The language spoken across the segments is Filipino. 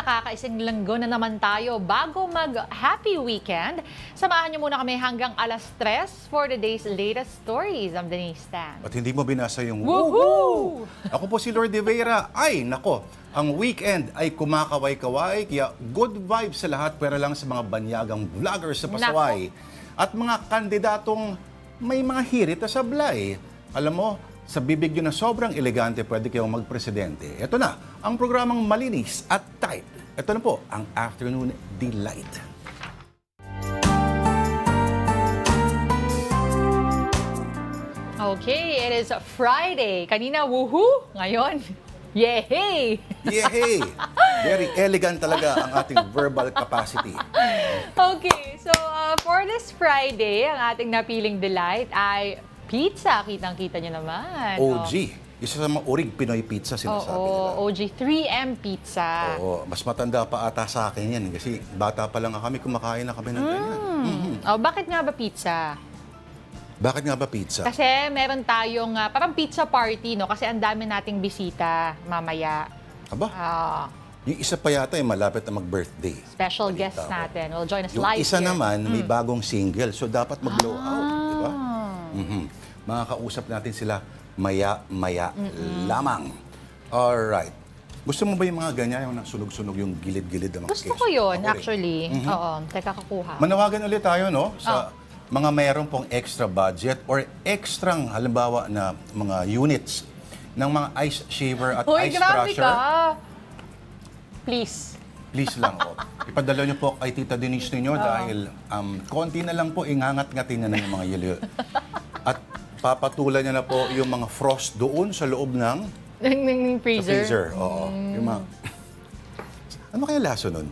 nakakaisang linggo na naman tayo bago mag-happy weekend. Samahan niyo muna kami hanggang alas 3 for the day's latest stories. I'm Denise. At hindi mo binasa yung Woohoo! Ako po si Lourd de Veyra. Ay, nako, ang weekend ay kumakaway-kaway, kaya good vibes sa lahat, pero lang sa mga banyagang vloggers sa pasaway. At mga kandidatong may mga hirit na sablay. Alam mo, sa bibig nyo na sobrang elegante, pwede kayong magpresidente. Ito na, ang programang malinis at tight. Ito na po, ang Afternoon Delight. Okay, it is Friday. Kanina, woohoo! Ngayon, yehey! Yehey! Very elegant talaga ang ating verbal capacity. Okay, so for this Friday, ang ating napiling delight ay pizza. Kitang-kita niyo naman. OG. Isa sa mga urig Pinoy pizza sinasabi nila. OG 3M pizza. Oo, mas matanda pa ata sa akin yan. Kasi bata pa lang kami, kumakain na kami ng ganyan. Oh, bakit nga ba pizza? Bakit nga ba pizza? Kasi meron tayong parang pizza party, no? Kasi ang dami nating bisita mamaya. Aba, yung isa pa yata ay malapit na mag-birthday. Special Balita guest ko. natin will join us Yung live isa here. naman, may bagong single. So dapat mag-blow out, di ba? Makakausap natin sila maya-maya lamang. Alright. Gusto mo ba yung mga ganyan, yung sunog-sunog, yung gilid-gilid ng mga Gusto queso? ko yun, Ako rin. actually. Oo, teka kakuha. Manawagan ulit tayo, no? Sa mga mayroon pong extra budget or extrang, halimbawa, na mga units ng mga ice shaver at Hoy, ice grabe crusher. ka! Please. Please lang po. Ipadala niyo po kay Tita Denise ninyo dahil konti na lang po, ingangat-ngatin na yung mga yelo. At papatulan niya na po yung mga frost doon sa loob ng Ng freezer. freezer. Oo. Yung mga... Ano kaya laso nun?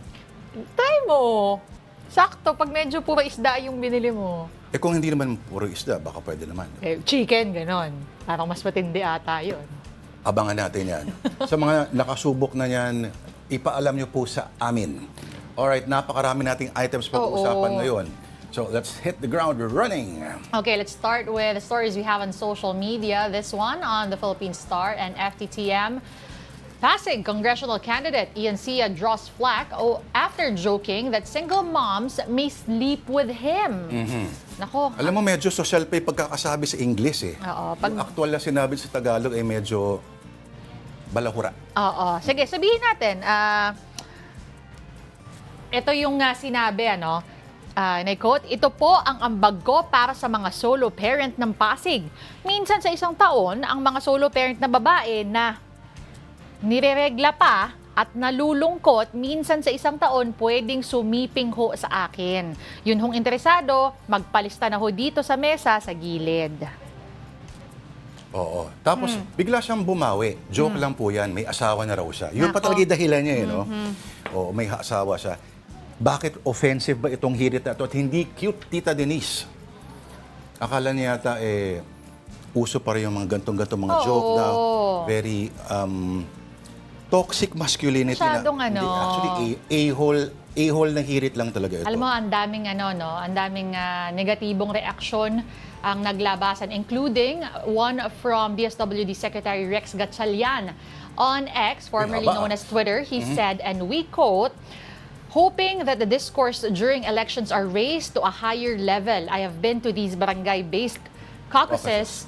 Try mo. Sakto, pag medyo puro isda yung binili mo. Eh kung hindi naman puro isda, baka pwede naman. Eh, chicken, ganon. Parang mas matindi ata yun. Abangan natin yan. Sa mga nakasubok na yan, ipaalam niyo po sa amin. Alright, napakarami nating items pag-uusapan ngayon. So let's hit the ground running. Okay, let's start with the stories we have on social media. This one on the Philippine Star and FTTM. Pasig congressional candidate Ian Sia draws flack after joking that single moms may sleep with him. Nako. Alam mo, medyo social pa yung pagkakasabi sa English eh. Oo, Yung actual na sinabi sa Tagalog ay medyo balahura. Oo. Sige, sabihin natin. Ito yung sinabi, ano? And I quote, "Ito po ang ambag ko para sa mga solo parent ng Pasig. Minsan sa isang taon, ang mga solo parent na babae na nireregla pa at nalulungkot, minsan sa isang taon, pwedeng sumiping ho sa akin. Yun hong interesado, magpalista na ho dito sa mesa sa gilid." Oo. Tapos, bigla siyang bumawi. Joke lang po yan. May asawa na raw siya. Yun pa talaga yung dahilan niya, no? Oo, may asawa siya. Bakit offensive ba itong hirit na ito? At hindi cute, Tita Denise. Akala niya yata, uso pa rin yung mga gantong-gantong mga joke na very toxic masculinity. Masyadong na, hindi, actually, a-hole na hirit lang talaga ito. Alam mo, ang daming ang daming negatibong reaksyon ang naglabasan, including one from DSWD Secretary Rex Gatchalian on X, formerly known as Twitter. He said, and we quote, "Hoping that the discourse during elections are raised to a higher level. I have been to these barangay-based caucuses,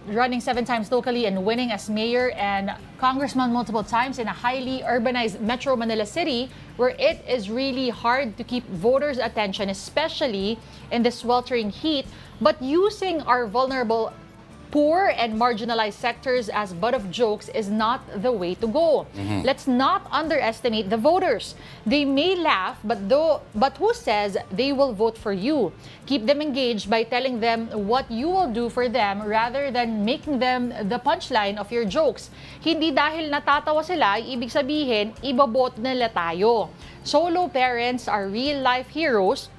running 7 times locally and winning as mayor and congressman multiple times in a highly urbanized Metro Manila city where it is really hard to keep voters' attention, especially in the sweltering heat. But using our vulnerable, poor and marginalized sectors as butt of jokes is not the way to go. Let's not underestimate the voters. They may laugh, but who says they will vote for you? Keep them engaged by telling them what you will do for them rather than making them the punchline of your jokes. Hindi dahil natatawa sila, ibig sabihin, iboboto nila tayo. Solo parents are real-life heroes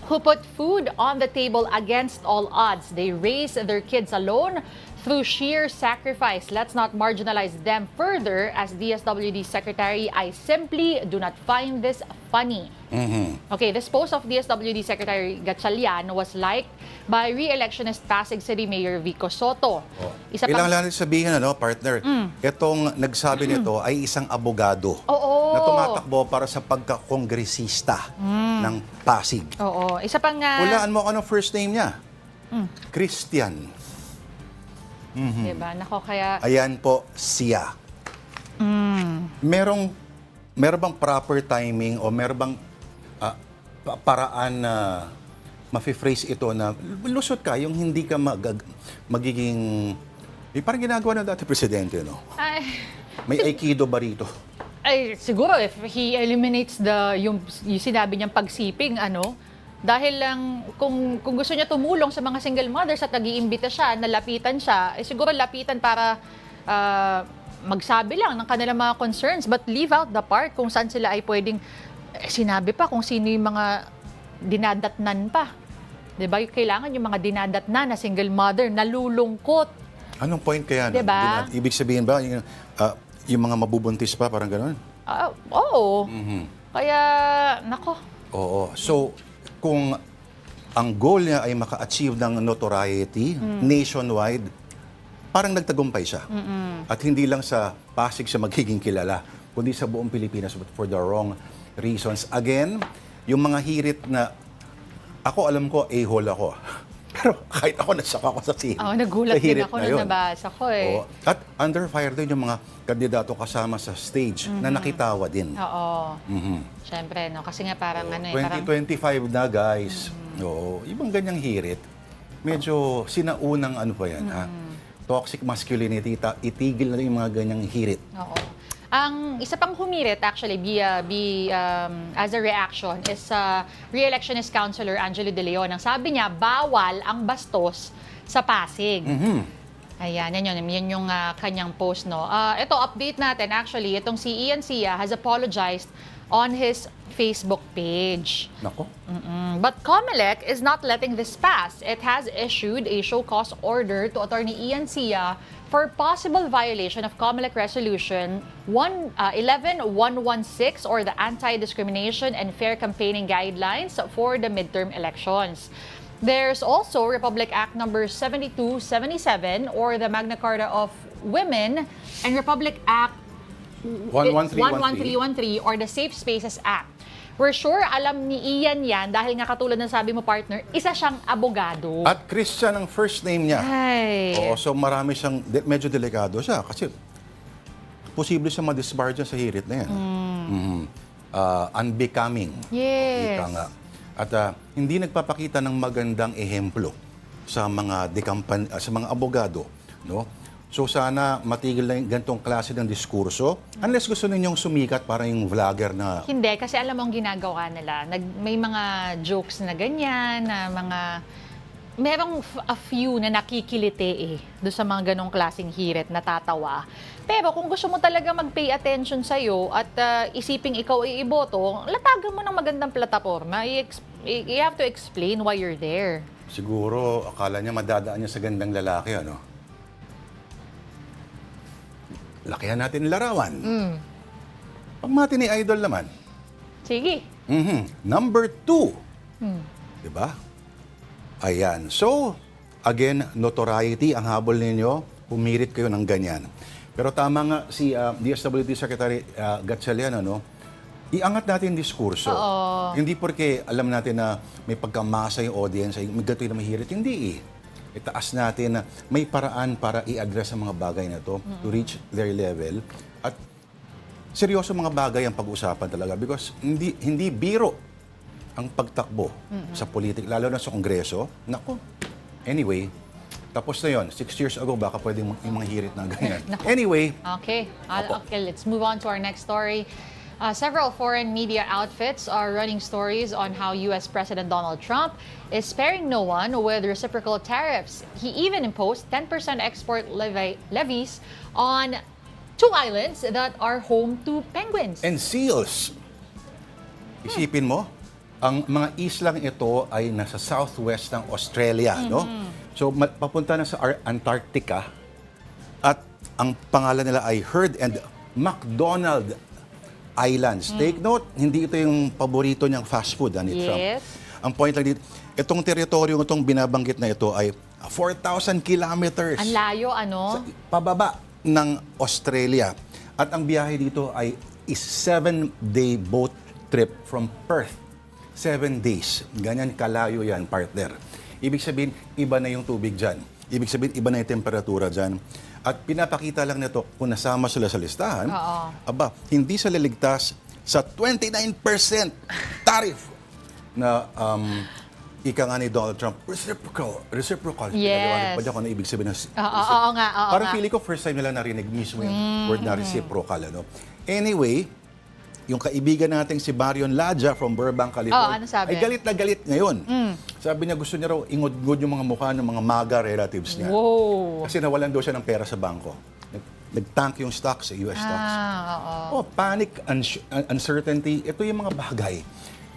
who put food on the table against all odds. They raise their kids alone through sheer sacrifice. Let's not marginalize them further. As DSWD Secretary, I simply do not find this funny." Okay, this post of DSWD Secretary Gatchalian was liked by re-electionist Pasig City Mayor Vico Soto. Kailangan lang sabihin, partner, itong nagsabi nito ay isang abogado. Oo. na tumatakbo para sa pagka-kongresista ng Pasig. Oo. Isa pang... Hulaan mo ano first name niya? Christian. Diba? Nako, kaya... Ayan po siya. Meron bang proper timing o meron bang paraan na mafi-phrase ito na lusot ka, yung hindi ka magiging... parang ginagawa ng dati presidente, no? Ay, May aikido ba rito? ay, siguro if he eliminates yung sinabi niyang pagsiping, dahil lang kung gusto niya tumulong sa mga single mothers at nag-iimbita siya, nalapitan siya, siguro lapitan para magsabi lang ng kanilang mga concerns, but leave out the part kung saan sila ay pwedeng sinabi pa kung sino yung mga dinadatnan pa. 'Di ba? Kailangan yung mga dinadatnan na single mother, nalulungkot. Anong point kaya? Diba? Ibig sabihin ba, yung mga mabubuntis pa, parang gano'n? Oo. Kaya, nako. Oo. So, kung ang goal niya ay maka-achieve ng notoriety nationwide, parang nagtagumpay siya. At hindi lang sa Pasig siya magiging kilala, kundi sa buong Pilipinas, but for the wrong reasons. Again, yung mga hirit na, ako alam ko, a-hole ako. Pero kahit ako, nasaka ako sa nagulat din ako na nung nabasa ko eh. Oo. At under fire din yung mga kandidato kasama sa stage na nakitawa din. Oo. Siyempre, no? Kasi nga parang 2025 na, guys. Oo. Ibang ganyang hirit, medyo sinaunang pa yan, ha? Toxic masculinity, itigil na yung mga ganyang hirit. Oo. Ang isa pang humirit actually as a reaction is re-electionist councilor Angelo De Leon. Ang sabi niya, bawal ang bastos sa Pasig. Ayan, yan yung kanyang post, no. Ito, update natin actually, itong si Ian Sia has apologized on his Facebook page. Nako. But Comelec is not letting this pass. It has issued a show cause order to Attorney Ian Sia for possible violation of Comelec Resolution 11116 or the Anti-Discrimination and Fair Campaigning Guidelines for the midterm elections. There's also Republic Act number 7277 or the Magna Carta of Women and Republic Act 11313 or the Safe Spaces Act. We're sure alam ni Ian yan dahil nga katulad ng sabi mo, partner, isa siyang abogado. At Christian ang first name niya. Ay. Oo, so marami siyang, medyo delikado siya kasi posible siya ma-disbar dyan sa hirit na yan. Unbecoming. Yes. Ika nga. At hindi nagpapakita ng magandang ehemplo sa mga sa mga abogado, no? So sana matigil na yung ganitong klase ng diskurso. Unless gusto ninyong sumikat para yung vlogger na... Hindi, kasi alam mo ang ginagawa nila. May mga jokes na ganyan, na mga... Merong a few na nakikiliti doon sa mga ganong klaseng hirit, natatawa. Pero kung gusto mo talaga mag-pay attention sa'yo at isiping ikaw ay iboto, latagan mo ng magandang plataforma. You have to explain why you're there. Siguro, akala niya madadaan niya sa gandang lalaki, ano? Lakihan natin larawan. Pagmati ni Idol naman. Sige. Number 2. Diba? Ayan. So, again, notoriety ang habol ninyo. Pumirit kayo ng ganyan. Pero tama nga si DSWD Secretary Gatchalian, ano? Iangat natin yung diskurso. Hindi porque alam natin na may pagkamasa yung audience, may gato na mahirit. Hindi eh. Itaas natin na may paraan para i-address ang mga bagay na to to reach their level. At seryoso mga bagay ang pag-usapan talaga because hindi biro ang pagtakbo sa politik, lalo na sa Kongreso. Nako. Anyway, tapos na yon. 6 years ago, baka pwedeng yung mga hirit na ganyan. Anyway. Okay. Okay, let's move on to our next story. Several foreign media outfits are running stories on how U.S. President Donald Trump is sparing no one with reciprocal tariffs. He even imposed 10% export levies on 2 islands that are home to penguins. And seals. Isipin mo, ang mga islang ito ay nasa southwest ng Australia, no? So, papunta na sa Antarctica at ang pangalan nila ay Heard and McDonald Islands. Take note, hindi ito yung paborito niyang fast food ni Trump. Ang point lang dito, itong teritoryo itong binabanggit na ito ay 4,000 kilometers. Ang layo, ano? Pababa ng Australia. At ang biyahe dito ay is 7-day boat trip from Perth. 7 days. Ganyan kalayo yan, partner. Ibig sabihin, iba na yung tubig dyan. Ibig sabihin, iba na yung temperatura dyan. At pinapakita lang nito, kung nasama sila sa listahan, aba, hindi sila ligtas sa 29% tariff na ika nga ni Donald Trump, reciprocal. Yes. Pa dyan kung ano ibig sabihin ng Oo nga. parang feeling ko, first time nila narinig mismo yung word na reciprocal. Ano? Anyway, yung kaibigan nating si Marion Ladja from Burbank, California, ano sabi? ay galit na galit ngayon. Sabi niya gusto niya raw ingod-ngod yung mga mukha ng mga MAGA relatives niya. Wow. Kasi nawalan daw siya ng pera sa bangko. Nag-tank yung stocks, US stocks. Panic, uncertainty, ito yung mga bagay.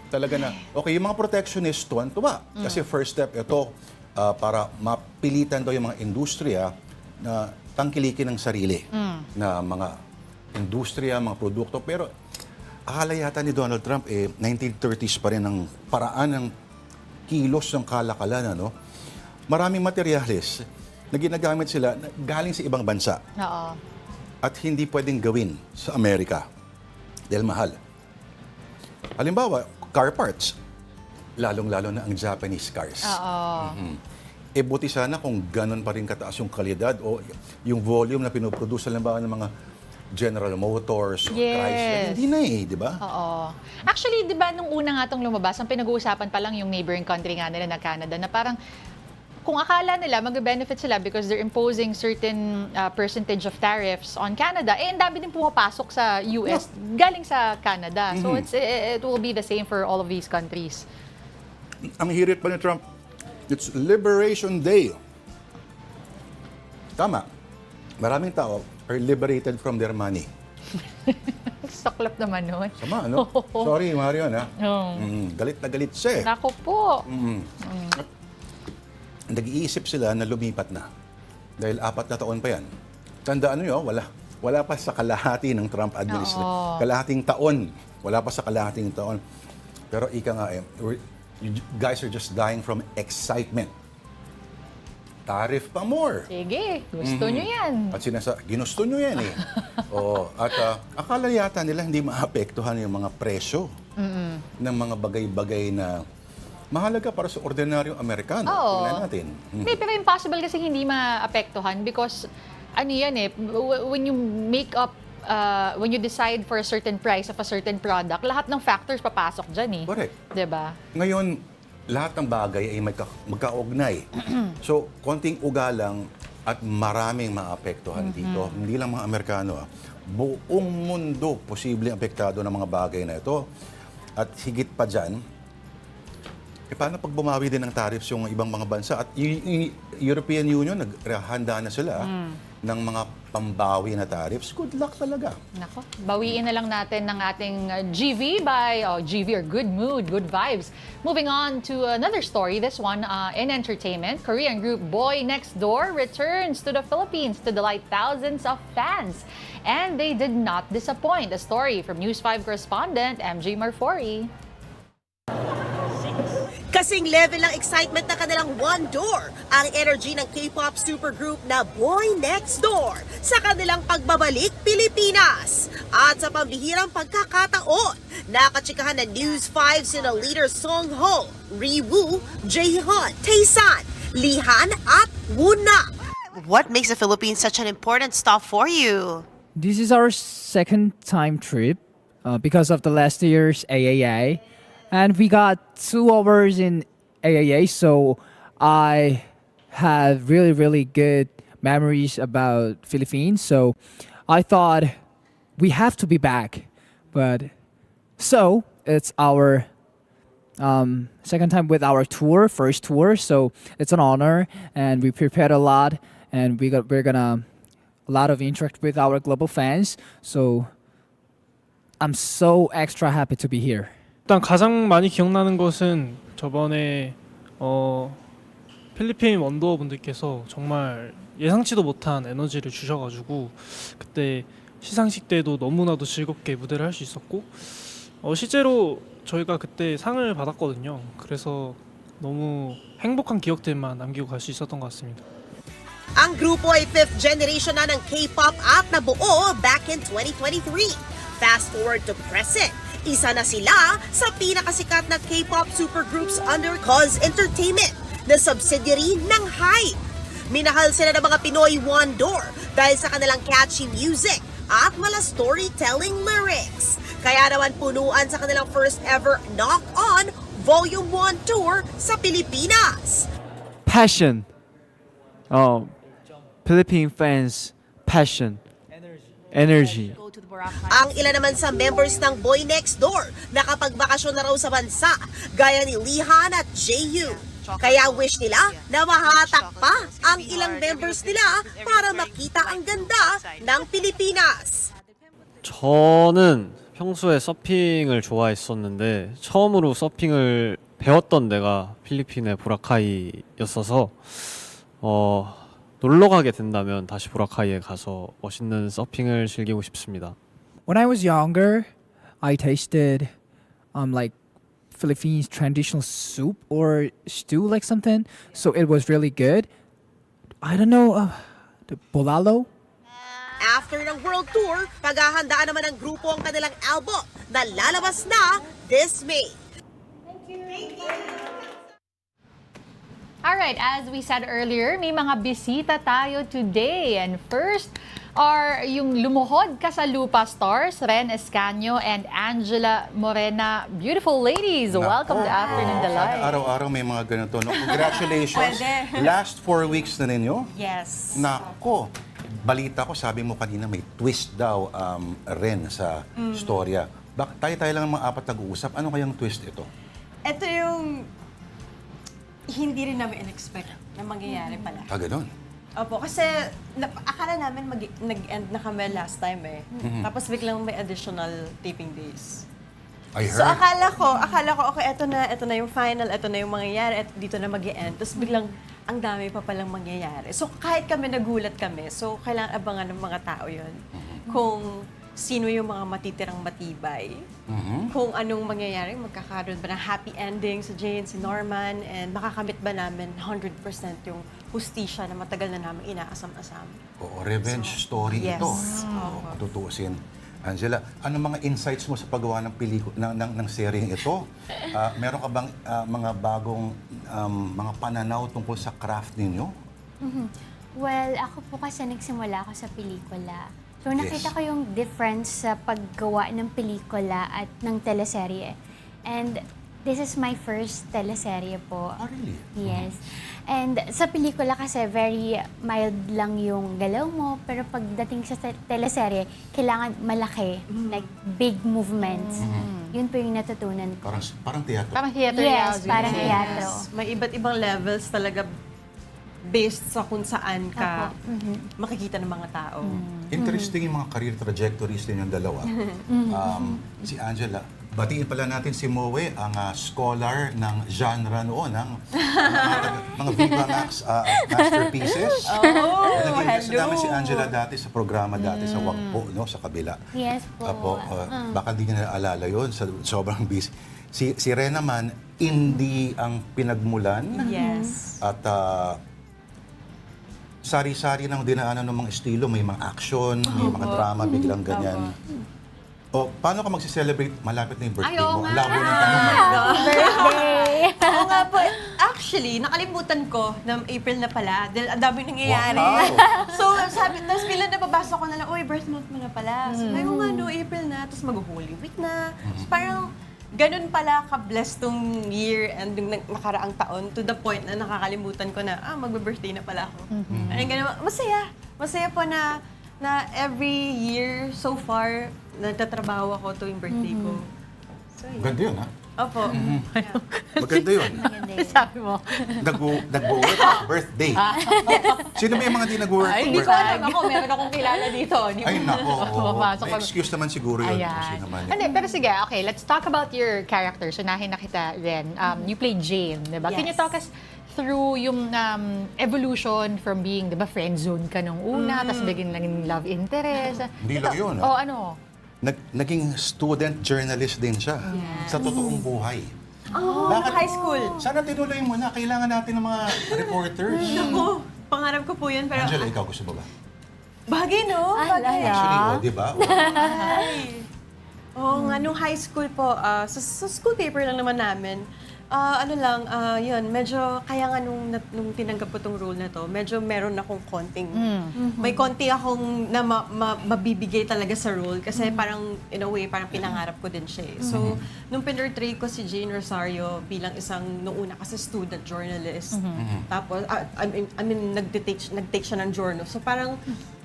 Talaga na, okay, yung mga protectionist, tuwa. Kasi first step, ito, para mapilitan daw yung mga industriya na tangkilikin ng sarili na mga industriya, mga produkto. Pero akala yata ni Donald Trump, 1930s pa rin ang paraan ng kilos ng kalakalan. Ano? Maraming materyales na ginagamit sila na galing sa ibang bansa. At hindi pwedeng gawin sa Amerika dahil mahal. Halimbawa, car parts. Lalong-lalo na ang Japanese cars. Buti sana kung ganun pa rin kataas yung kalidad o yung volume na pinoproduce halimbawa ng mga General Motors, Chrysler. Hindi na di ba? Actually, di ba, nung una nga itong lumabas, ang pinag-uusapan pa lang yung neighboring country nga nila na Canada, na parang kung akala nila mag-benefit sila because they're imposing certain percentage of tariffs on Canada, ang dami din pumapasok sa US galing sa Canada. So it will be the same for all of these countries. Ang hirit pa ni Trump, it's Liberation Day. Tama. Maraming tao are liberated from their money. Saklap naman nun. Sama, ano? Sorry, Marion, ha? Galit na galit siya. Nako po. Nag-iisip sila na lumipat na. Dahil 4 na taon pa yan. Tandaan nyo, wala pa sa kalahati ng Trump administration. Kalahating taon. Wala pa sa kalahating taon. Pero ika nga, you guys are just dying from excitement. Tariff pa more. Sige, gusto nyo yan. At ginusto nyo yan akala yata nila hindi maapektuhan yung mga presyo ng mga bagay-bagay na mahalaga para sa ordinaryong Amerikano. Tingnan natin. Hindi, pero impossible kasi hindi maapektuhan because ano yan when you make up when you decide for a certain price of a certain product, lahat ng factors papasok dyan Correct. Diba? Ngayon, lahat ng bagay ay magkaugnay. So, konting ugalang at maraming maapektuhan dito. Hindi lang mga Amerikano. Buong mundo posibleng apektado ng mga bagay na ito. At higit pa dyan, paano pag bumawi din ng tariffs yung ibang mga bansa? At yung European Union, naghanda na sila ng mga pambawi na tariffs. Good luck talaga. Nako, bawiin na lang natin ng ating GV by GV or Good Mood, Good Vibes. Moving on to another story, this one in entertainment. Korean group Boy Next Door returns to the Philippines to delight thousands of fans. And they did not disappoint. A story from News 5 correspondent MJ Marfori. Kasing level ng excitement na kanilang One Door ang energy ng K-pop supergroup na Boy Next Door sa kanilang pagbabalik Pilipinas. At sa pambihirang pagkakataon, nakatsikahan ng News 5 sina leader Song Ho, Riwoo, Jaehyun, Taesan, Lihan at Woona. What makes the Philippines such an important stop for you? This is our second time trip because of the last year's AAA. And we got 2 hours in AAA, so I have really, really good memories about Philippines. So I thought we have to be back. But so it's our second time with our first tour. So it's an honor, and we prepared a lot, and we're gonna a lot of interact with our global fans. So I'm so extra happy to be here. 일단 가장 많이 기억나는 것은 저번에 필리핀 원더어 분들께서 정말 예상치도 못한 에너지를 주셔가지고 그때 시상식 때도 너무나도 즐겁게 무대를 할 수 있었고 실제로 저희가 그때 상을 받았거든요. 그래서 너무 행복한 기억들만 남기고 갈 수 있었던 것 같습니다. Ang grupo ay 5th generation na ng K-pop at nabuo back in 2023. Fast forward to present, isa na sila sa pinakasikat na K-pop supergroups under Cause Entertainment na subsidiary ng HYBE. Minahal sila ng mga Pinoy Wonder dahil sa kanilang catchy music at mala storytelling lyrics. Kaya naman punuan sa kanilang first ever Knock On Volume 1 tour sa Pilipinas. Passion. Philippine fans, passion. Energy. Ang ilan naman sa members ng Boy Next Door nakapagbakasyon na raw sa bansa, gaya ni Lihan at Jaehyun. Kaya wish nila na mahatak pa ang ilang members nila para makita ang ganda ng Pilipinas. 저는 평소에 서핑을 좋아했었는데 처음으로 서핑을 배웠던 데가 필리핀의 보라카이였어서 놀러 가게 된다면 다시 보라카이에 가서 멋있는 서핑을 즐기고 싶습니다. When I was younger, I tasted like Philippines traditional soup or stew like something. So it was really good. I don't know, the bolalo. After ng world tour, paghahandaan naman ng grupo ang kanilang album na lalabas na this May. Alright, as we said earlier, may mga bisita tayo today. And first are yung lumuhod ka sa lupa stars, Ren Escanio and Angela Morena. Beautiful ladies, welcome to Afternoon Delight. Araw-araw may mga ganito. No? Congratulations. Last 4 weeks na ninyo? Yes. Nako, balita ko, sabi mo kanina may twist daw rin sa storya. Tayo lang ang mga apat nag-uusap. Ano kayang twist ito? Ito yung hindi rin namin in-expect na mangyayari pala. Ganun. Opo, kasi akala namin nag-end na kami last time eh. Tapos biglang may additional taping days. I heard. So akala ko, okay, ito na yung final, ito na yung mangyayari, at dito na mag-end. Tapos biglang, ang dami pa palang mangyayari. So kahit kami nagulat kami, so kailangan abangan ng mga tao yun. Kung sino yung mga matitirang matibay, kung anong mangyayari, magkakaroon ba ng happy ending sa Jane, si Norman, and makakamit ba namin 100% yung hustisya na matagal na namin inaasam-asam. Oo, revenge story yes. ito. Tutuusin. Angela, ano mga insights mo sa paggawa ng ng seryeng ito? Meron ka bang mga bagong mga pananaw tungkol sa craft ninyo? Well, ako po kasi nagsimula ako sa pelikula. So nakita ko yung difference sa paggawa ng pelikula at ng teleserye. And this is my first teleserye po. Really? Yes. And sa pelikula kasi very mild lang yung galaw mo, pero pagdating sa teleserye, kailangan malaki, like big movements. Yun po yung natutunan ko. Parang teatro. Parang theater Yes, house. parang teatro. May iba't ibang levels talaga based sa kung saan ka makikita ng mga tao. Interesting yung mga career trajectories din yung dalawa. Si Angela, batiin pala natin si Moe, ang scholar ng genre noon, ng mga Viva Max masterpieces. Naging guest namin si Angela dati sa programa dati sa Wagpo, no, sa kabila. Yes po. Baka di niya naalala yun, sobrang busy. Si Ren naman, indie ang pinagmulan. Yes. At sari-sari ng dinaanan ng mga estilo. May mga action, may mga drama, biglang ganyan. O, paano ka magse-celebrate? Malapit na yung birthday mo. Ang labo ng tanong. Birthday! Oo nga po. Actually, nakalimutan ko na April na pala dahil ang dami nangyayari. Wow. So, tapos bilang nababasa ko na lang, birth month mo na pala. So, ngayon nga, April na, tapos mag-Holy Week na. So, parang, ganun pala ka-blessed tong year and yung nakaraang taon to the point na nakakalimutan ko na, magbe-birthday na pala ako. Ayun, ganun. Masaya. Masaya po na every year so far, nagtatrabaho ako tuwing birthday ko. So, yeah. Ganda yun, ha? Opo. Maganda yun. Sabi mo. Nag-work birthday. Sino ba yung mga di nag-work Ay, hindi ko alam. Ako, meron akong kilala dito. Ay, nako. Pumapasok May kami. excuse naman siguro yun. Ayan. Kasi naman, Hindi, pero sige, okay, let's talk about your character. So, nahin na kita rin. You played Jane, di ba? Can you Yes. talk us through yung evolution from being, di ba, friend zone ka nung una, tapos biging naging love interest. Hindi lang yun, Oh, ano? Naging student journalist din siya sa totoong buhay. Bakit? High school. Sana tinuloy mo na. Kailangan natin ng mga reporters. Ako, pangarap ko po yun, pero Angela, ikaw gusto mo ba? bagay, no? Bagay. Actually, di ba? Oo nga, nung high school po, sa school paper lang naman namin, yun, medyo, kaya nga nung tinanggap ko tong role na to, medyo meron akong konting, may konti akong na mabibigay talaga sa role kasi parang, in a way, parang pinangarap ko din siya eh. So, nung pinurtray ko si Jane Rosario bilang isang, nung una kasi student journalist, tapos, nag-take siya ng journal. So, parang,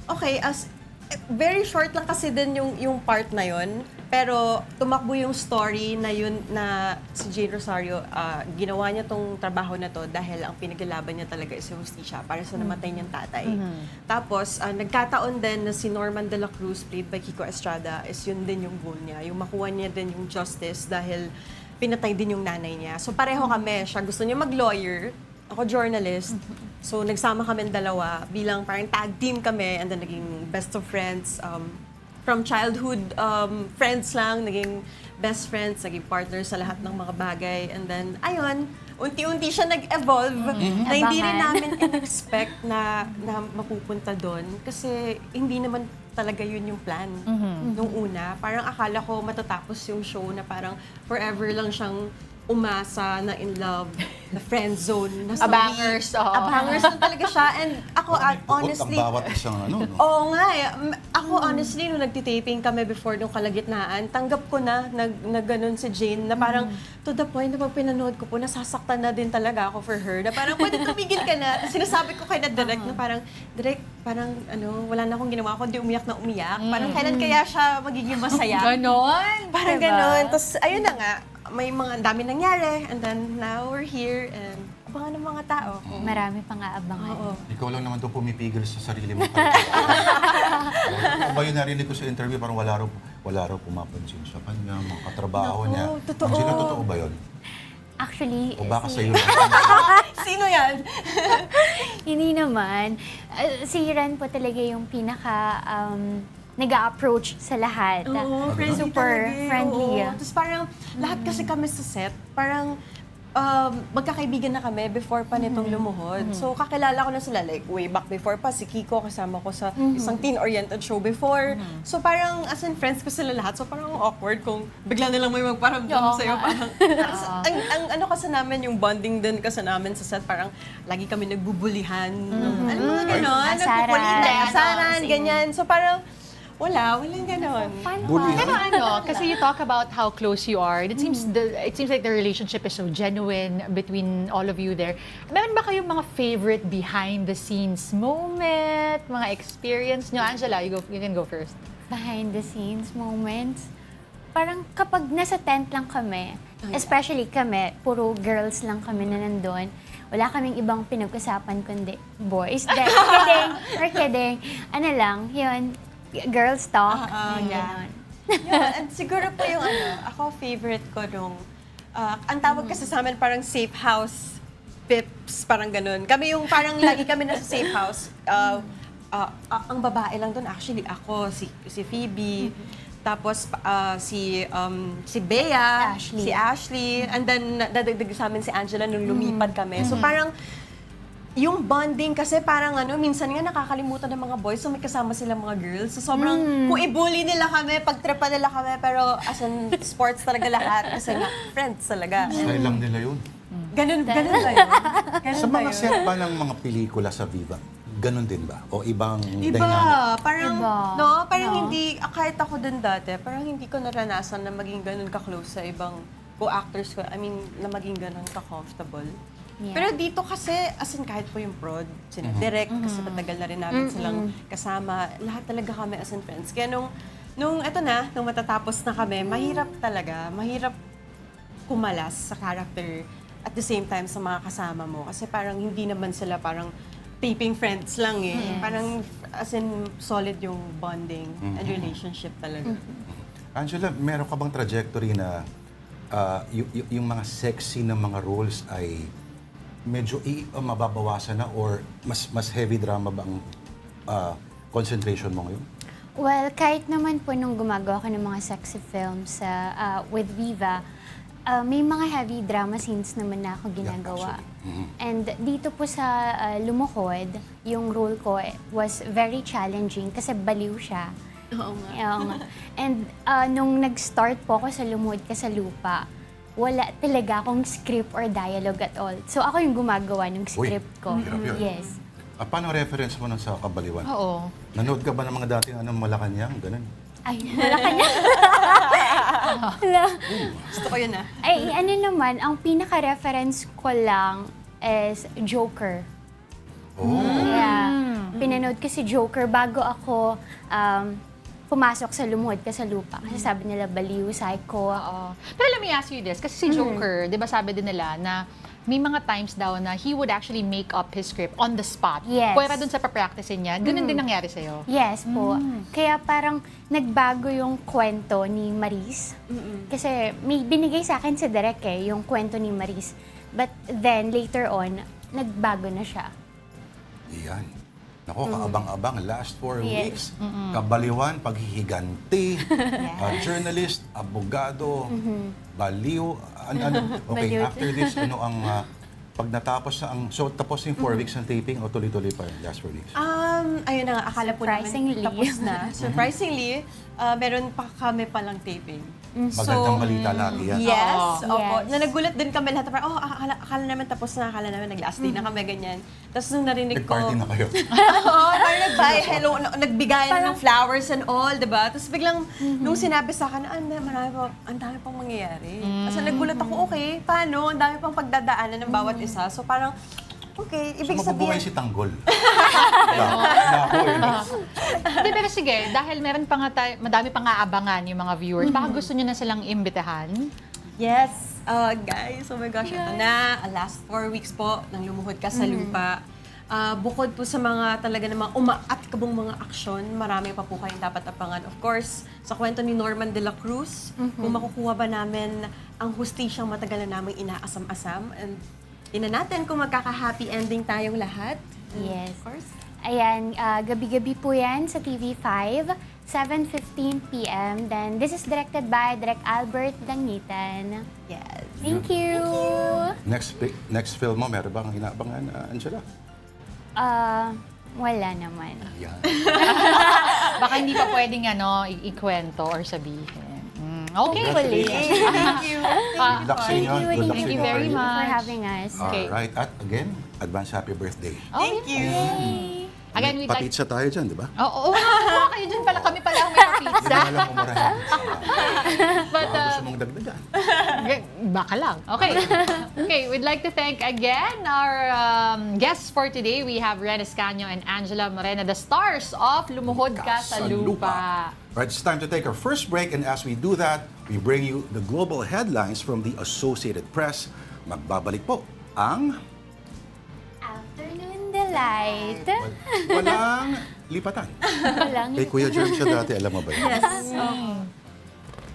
okay, very short lang kasi din yung part na yun. Pero tumakbo yung story na yun na si Jane Rosario, ginawa niya tong trabaho na to dahil ang pinaglalaban niya talaga is justisya para sa namatay niyang tatay. Tapos, nagkataon din na si Norman de la Cruz, played by Kiko Estrada, is yun din yung goal niya. Yung makuha niya din yung justice dahil pinatay din yung nanay niya. So pareho kami. Siya gusto niya mag-lawyer, ako journalist. So, nagsama kami dalawa bilang parang tag team kami and then naging best of friends. From childhood friends lang, naging best friends, naging partners sa lahat ng mga bagay. And then, ayun, unti-unti siya nag-evolve na hindi rin namin in-expect na mapupunta doon. Kasi hindi naman talaga yun yung plan nung una. Parang akala ko matatapos yung show na parang forever lang siyang umasa na in love, na friend zone, na Abangers, oo. Abangers na talaga siya. And ako, honestly, ang bawat isang ano, no? oo nga eh. Ako, honestly, nung nagtitaping kami before nung kalagitnaan, tanggap ko na ganun si Jane na parang to the point na pag pinanood ko po, nasasaktan na din talaga ako for her. Na parang pwede tumigil ka na. Sinasabi ko kay na direct na parang, direct, parang wala na akong ginawa, kundi umiyak na umiyak. Parang kailan kaya siya magiging masaya? Ganon. Parang diba? ganon. Tapos, ayun na nga, may mga dami nangyari, and then now we're here, and abangan ng mga tao. Marami pang aabangan. Oo. Ikaw lang naman to pumipigil sa sarili mo. Ano ba yun narinig ko sa interview, parang wala raw pumapansin sa kanya, mga katrabaho niya. Totoo. Angela, totoo ba yun? Actually, O baka sa'yo lang? Sino yan? hindi naman. Si Ren po talaga yung pinaka nag-a-approach sa lahat. Oo, friendly Super talaga eh. friendly. Oo. Tapos parang lahat kasi kami sa set, parang magkakaibigan na kami before pa nitong lumuhod. So kakilala ko na sila like way back before pa. Si Kiko kasama ko sa isang teen-oriented show before. So parang as in friends ko sila lahat. So parang awkward kung bigla nilang may magparamdam sa'yo. Parang, ang ano kasi namin, yung bonding din kasi namin sa set, parang lagi kami nagbubulihan. Ano mga ganon. Asaran, ganyan. So parang walang ganon. Pero kasi you talk about how close you are. It seems like the relationship is so genuine between all of you there. Meron ba kayong mga favorite behind the scenes moment, mga experience nyo? Angela, you can go first. Behind the scenes moments. Parang kapag nasa tent lang kami, especially kami, puro girls lang kami na nandun, wala kaming ibang pinag-usapan kundi boys. Kidding. We're kidding. Ano lang, yun, girls talk. Yeah. And siguro po yung ako favorite ko nung, ang tawag kasi sa amin parang safe house pips, parang ganun. Kami yung parang lagi kami nasa safe house. Ang babae lang doon actually ako, si Phoebe, tapos si Bea, si Ashley, and then dadagdag sa amin si Angela nung lumipad kami. So parang yung bonding kasi parang minsan nga nakakalimutan ng mga boys, so may kasama silang mga girls. So sobrang, kung i-bully nila kami, pagtripa nila kami, pero as in sports talaga lahat. Kasi nga, friends talaga. Style lang nila yun. Ganun ba yun? Sa mga set ba ng mga pelikula sa Viva, ganun din ba? O ibang dynamic? Parang, Iba. parang hindi, kahit ako din dati, parang hindi ko naranasan na maging ganun ka-close sa ibang co-actors ko. I mean, na maging ganun ka-comfortable. Yeah. Pero dito kasi, as in kahit po yung prod, sila direct, kasi matagal na rin namin silang kasama. Lahat talaga kami as in friends. Kaya nung matatapos na kami, mahirap talaga. Mahirap kumalas sa character at the same time sa mga kasama mo. Kasi parang hindi naman sila parang taping friends lang eh. Yes. Parang as in solid yung bonding and relationship talaga. Angela, meron ka bang trajectory na yung mga sexy na mga roles ay medyo mababawasan na or mas heavy drama ba ang concentration mo ngayon? Well, kahit naman po nung gumagawa ko ng mga sexy films with Viva, may mga heavy drama scenes naman na ako ginagawa. And dito po sa Lumuhod, yung role ko was very challenging kasi baliw siya. Oo nga. Oo nga. And nung nag-start po ako sa Lumuhod Ka sa Lupa, wala talaga akong script or dialogue at all. So ako yung gumagawa ng script ko. hirap yun. Yes. Paano reference mo nun sa Kabaliwan? Oo. Nanood ka ba ng mga dating Malacanang? Ganun. Ay, wala ka niya. Wala. Gusto ko yun ah. Ay, ano naman, ang pinaka-reference ko lang is Joker. Oh. Yeah. Pinanood ko si Joker bago ako pumasok sa Lumuhod Ka sa Lupa. Kasi sabi nila, baliw, psycho. Oo. Pero let me ask you this, kasi si Joker, di ba sabi din nila na may mga times daw na he would actually make up his script on the spot. Yes. Pwera dun sa pa-practicein niya. Ganun din nangyari sa'yo. Yes po. Kaya parang nagbago yung kwento ni Maris. Kasi may binigay sa akin si Direk yung kwento ni Maris. But then, later on, nagbago na siya. Iyan. Nako, kaabang-abang, last 4 Yes. weeks. Kabaliwan, paghihiganti, journalist, abogado, baliw. Okay, Baliw. after this, ano ang pag natapos na so tapos yung 4 weeks ng taping o tuloy-tuloy pa yung last 4 weeks? Ayun na nga, akala po namin Surprisingly. tapos na. Surprisingly, meron pa kami palang taping. Magandang balita lagi yan. Yes, Oo. opo. Yes. Na nagulat din kami lahat. Parang, akala namin tapos na, akala namin nag-last day na kami, ganyan. Tapos nung narinig ko... Nag-party na kayo. Oo, parang hello, nagbigayan ng flowers and all, diba? Tapos biglang, nung sinabi sa akin, ang dami pang mangyayari. Kasi nagulat ako, okay, paano? Ang dami pang pagdadaanan ng bawat isa. So parang, okay, ibig So mabubuhay sabihin... si Tanggol. Nako, Hindi, pero sige, dahil meron pa nga madami pang aabangan yung mga viewers, baka gusto nyo na silang imbitahan. Yes, guys, oh my gosh, ito na, last 4 weeks po nang Lumuhod Ka sa Lupa. Bukod po sa mga talaga namang umaat-kabong mga aksyon, marami pa po kayong dapat abangan. Of course, sa kwento ni Norman de la Cruz, kung makukuha ba namin ang hustisyang matagal na naming inaasam-asam, and ina natin kung magkaka-happy ending tayong lahat. Yes. Of course. Ayan, gabi-gabi po yan sa TV5, 7:15 p.m. Then, this is directed by Direk Albert Dangitan. Yes. Thank you! Next film mo, meron bang inaabangan, Angela? Wala naman. Yan. Baka hindi pa pwedeng ikwento or sabihin. Okay. Hopefully. Thank you. Good luck sa inyo. Good luck Thank sa you inyo. very much. for having us. Okay. Alright, at again, advance happy birthday. Thank you. Again, we'd like... Papizza tayo dyan, di ba? Oo, kayo dyan pala. Kami pala ang may Hindi pizza. na alam umurahin. But, Gusto mong dagdagan. baka lang. Okay. Okay, we'd like to thank again our guests for today. We have Ren Escanio and Angela Morena, the stars of Lumuhod Ka sa Lupa. Right, it's time to take our first break, and as we do that, we bring you the global headlines from the Associated Press. Magbabalik po ang... Afternoon Delight. Walang lipatan. Walang Kay Kuya Jerm siya dati, alam mo ba yun?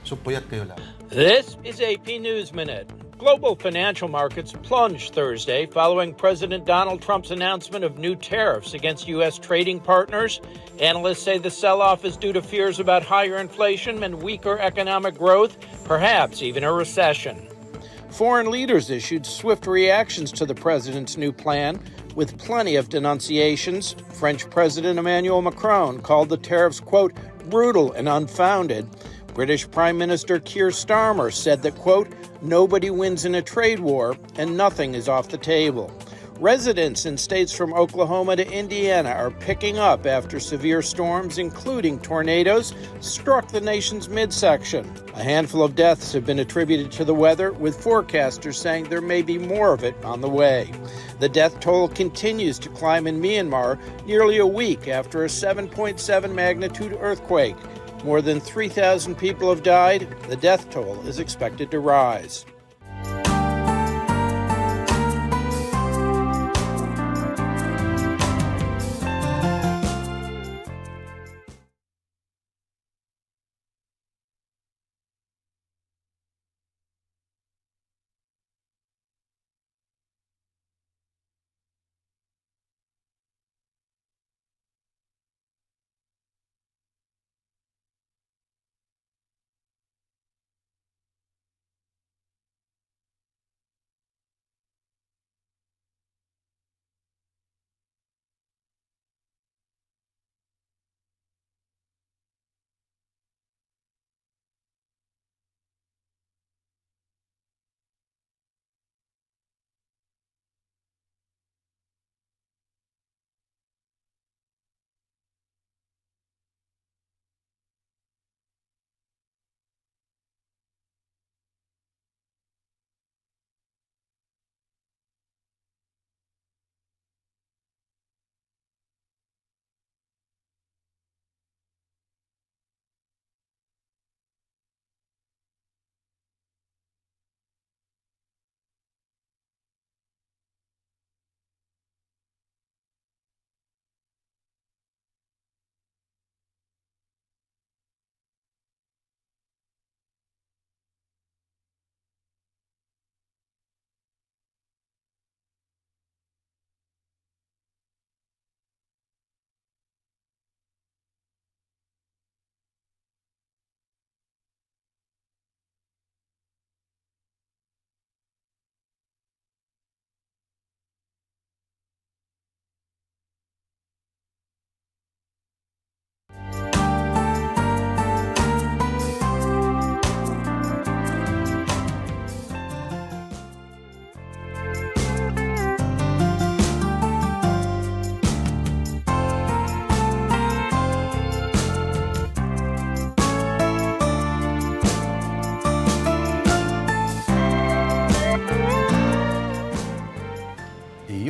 So puyat kayo lang. This is AP News Minute. Global financial markets plunged Thursday following President Donald Trump's announcement of new tariffs against U.S. trading partners. Analysts say the sell-off is due to fears about higher inflation and weaker economic growth, perhaps even a recession. Foreign leaders issued swift reactions to the president's new plan, with plenty of denunciations. French President Emmanuel Macron called the tariffs, quote, brutal and unfounded. British Prime Minister Keir Starmer said that, quote, nobody wins in a trade war and nothing is off the table. Residents in states from Oklahoma to Indiana are picking up after severe storms, including tornadoes, struck the nation's midsection. A handful of deaths have been attributed to the weather, with forecasters saying there may be more of it on the way. The death toll continues to climb in Myanmar nearly a week after a 7.7 magnitude earthquake. More than 3,000 people have died. The death toll is expected to rise.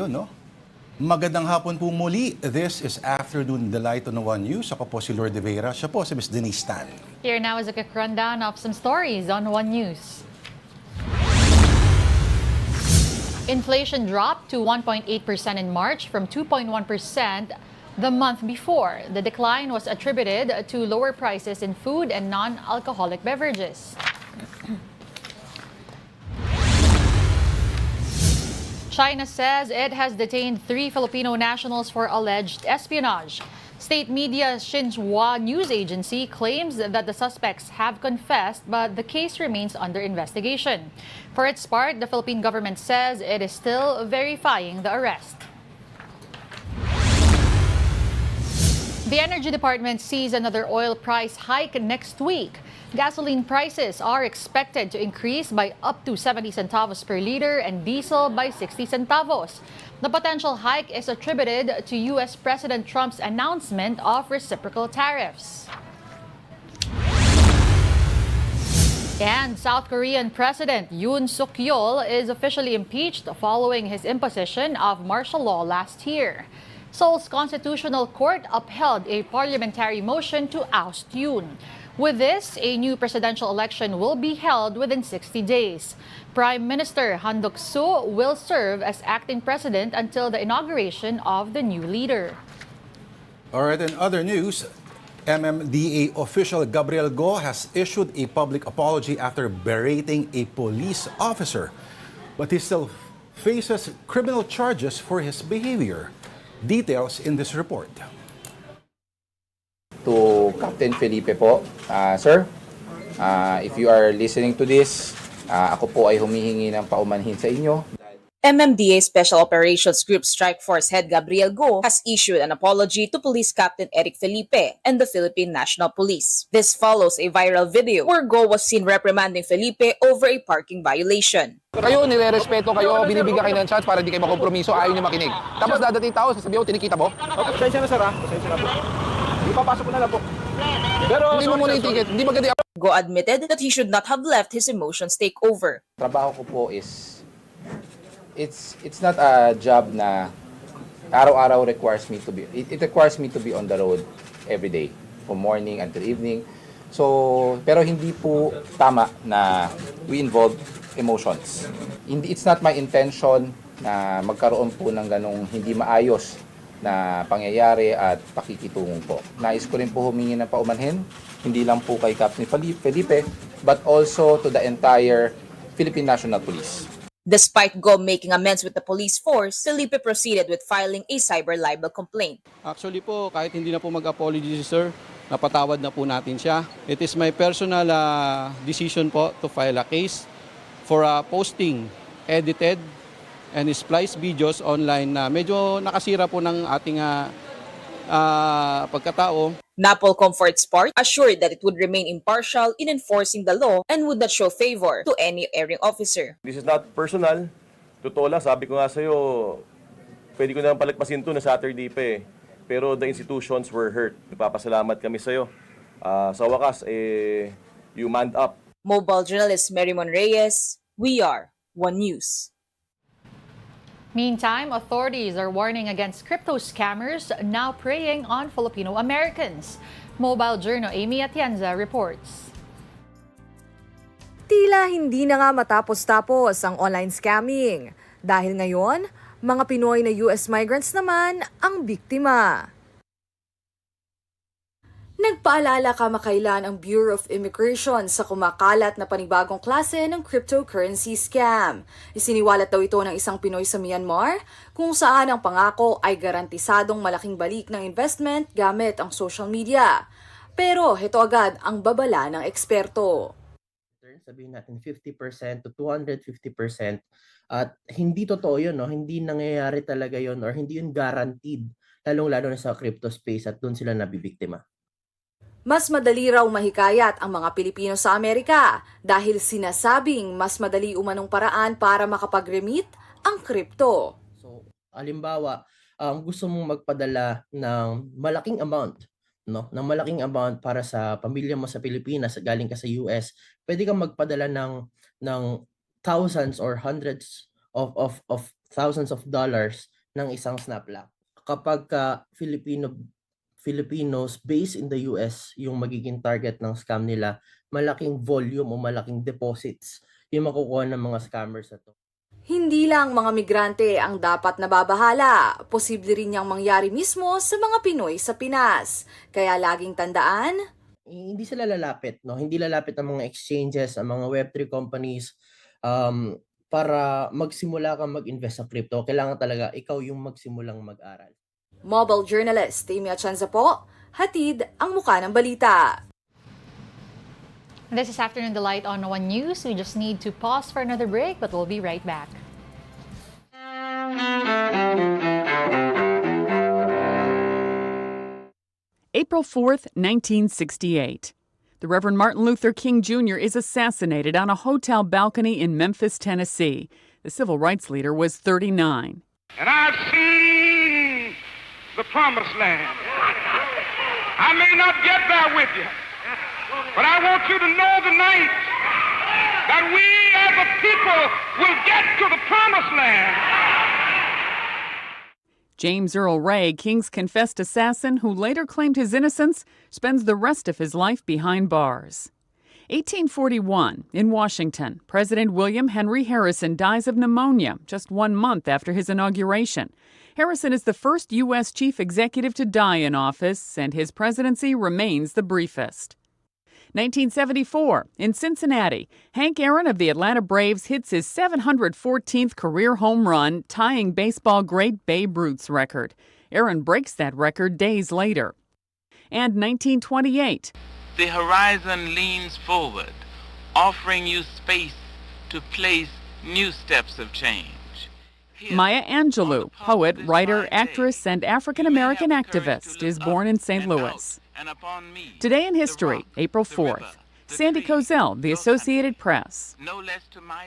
Ayun, no? Magandang hapon po muli. This is Afternoon Delight on One News. Ako po si Lourd de Veyra. Siya po si Ms. Denise Tan. Here now is a quick rundown of some stories on One News. Inflation dropped to 1.8% in March from 2.1% the month before. The decline was attributed to lower prices in food and non-alcoholic beverages. China says it has detained 3 Filipino nationals for alleged espionage. State media Xinhua news agency claims that the suspects have confessed, but the case remains under investigation. For its part, the Philippine government says it is still verifying the arrest. The Energy Department sees another oil price hike next week. Gasoline prices are expected to increase by up to 70 centavos per liter and diesel by 60 centavos. The potential hike is attributed to U.S. President Trump's announcement of reciprocal tariffs. And South Korean President Yoon Suk-yeol is officially impeached following his imposition of martial law last year. Seoul's Constitutional Court upheld a parliamentary motion to oust Yoon. With this, a new presidential election will be held within 60 days. Prime Minister Han Duck-soo will serve as acting president until the inauguration of the new leader. All right, in other news, MMDA official Gabriel Go has issued a public apology after berating a police officer. But he still faces criminal charges for his behavior. Details in this report. To Captain Felipe po, sir, if you are listening to this, ako po ay humihingi ng paumanhin sa inyo. MMDA Special Operations Group Strike Force Head Gabriel Go has issued an apology to Police Captain Eric Felipe and the Philippine National Police. This follows a viral video where Go was seen reprimanding Felipe over a parking violation. Kayo, nire-respeto kayo, binibigyan kayo ng chance para hindi kayo makompromiso, ayaw niyo makinig. Tapos dadating tao, sasabihin ko, tinikita mo? Pasensya na sir ha, pasensya na po. Ipapasok ko na lang po. Pero hindi mo muna yung ticket, hindi maganda. Go admitted that he should not have let his emotions take over. Trabaho ko po is, it's not a job na araw-araw requires me to be, it requires me to be on the road every day, from morning until evening. So, pero hindi po tama na we involve emotions. It's not my intention na magkaroon po ng ganong hindi maayos na pangyayari at pakikitungo po. Nais ko rin po humingi ng paumanhin, hindi lang po kay Captain Felipe, but also to the entire Philippine National Police. Despite Go making amends with the police force, Felipe proceeded with filing a cyber libel complaint. Actually po, kahit hindi na po mag-apology si sir, napatawad na po natin siya. It is my personal decision po to file a case for posting edited and spliced videos online na medyo nakasira po ng ating pagkatao. Napol Comfort Sport assured that it would remain impartial in enforcing the law and would not show favor to any erring officer. This is not personal. Totoo lang, sabi ko nga sa'yo, pwede ko naman palagpasin to na Saturday pa eh. Pero the institutions were hurt. Nagpapasalamat kami sa'yo. Sa wakas, you manned up. Mobile journalist Merimon Reyes, we are One News. Meantime, authorities are warning against crypto scammers now preying on Filipino Americans. Mobile Journal Amy Atienza reports. Tila hindi na nga matapos-tapos ang online scamming. Dahil ngayon, mga Pinoy na US migrants naman ang biktima. Nagpaalala kamakailan ang Bureau of Immigration sa kumakalat na panibagong klase ng cryptocurrency scam. Isiniwalat daw ito ng isang Pinoy sa Myanmar kung saan ang pangako ay garantisadong malaking balik ng investment gamit ang social media. Pero heto agad ang babala ng eksperto. Sabihin natin 50% to 250%. At hindi totoo yun, no? Hindi nangyayari talaga yun or hindi yun guaranteed, lalong-lalo na sa crypto space at doon sila nabibiktima. Mas madali raw mahikayat ang mga Pilipino sa Amerika dahil sinasabing mas madali umanong paraan para makapag-remit ang crypto. So, halimbawa, gusto mong magpadala ng malaking amount, no? Ng malaking amount para sa pamilya mo sa Pilipinas, galing ka sa US, pwede kang magpadala ng thousands or hundreds of thousands of dollars ng isang snap lock. Kapag Filipinos based in the US yung magiging target ng scam nila, malaking volume o malaking deposits yung makukuha ng mga scammers na to. Hindi lang mga migrante ang dapat nababahala, posible rin niyang mangyari mismo sa mga Pinoy sa Pinas. Kaya laging tandaan, hindi sila lalapit, no? Hindi lalapit ang mga exchanges, ang mga Web3 companies para magsimula kang mag-invest sa crypto. Kailangan talaga ikaw yung magsimulang mag-aral. mobile journalist Amy Atienza po, hatid ang muka ng balita. This is Afternoon Delight on One News. We just need to pause for another break, but we'll be right back. April 4th, 1968. The Reverend Martin Luther King Jr. is assassinated on a hotel balcony in Memphis, Tennessee. The civil rights leader was 39. And I've seen the promised land. I may not get there with you, but I want you to know tonight that we as a people will get to the promised land. James Earl Ray, King's confessed assassin who later claimed his innocence, spends the rest of his life behind bars. 1841, in Washington, President William Henry Harrison dies of pneumonia just 1 month after his inauguration. Harrison is the first U.S. chief executive to die in office, and his presidency remains the briefest. 1974, in Cincinnati, Hank Aaron of the Atlanta Braves hits his 714th career home run, tying baseball great Babe Ruth's record. Aaron breaks that record days later. And 1928. The horizon leans forward, offering you space to place new steps of change. Maya Angelou, poet, writer, actress, and African-American activist, is born in St. Louis. Today in history, April 4th. Sandy Kozel, The Associated Press. No less to my...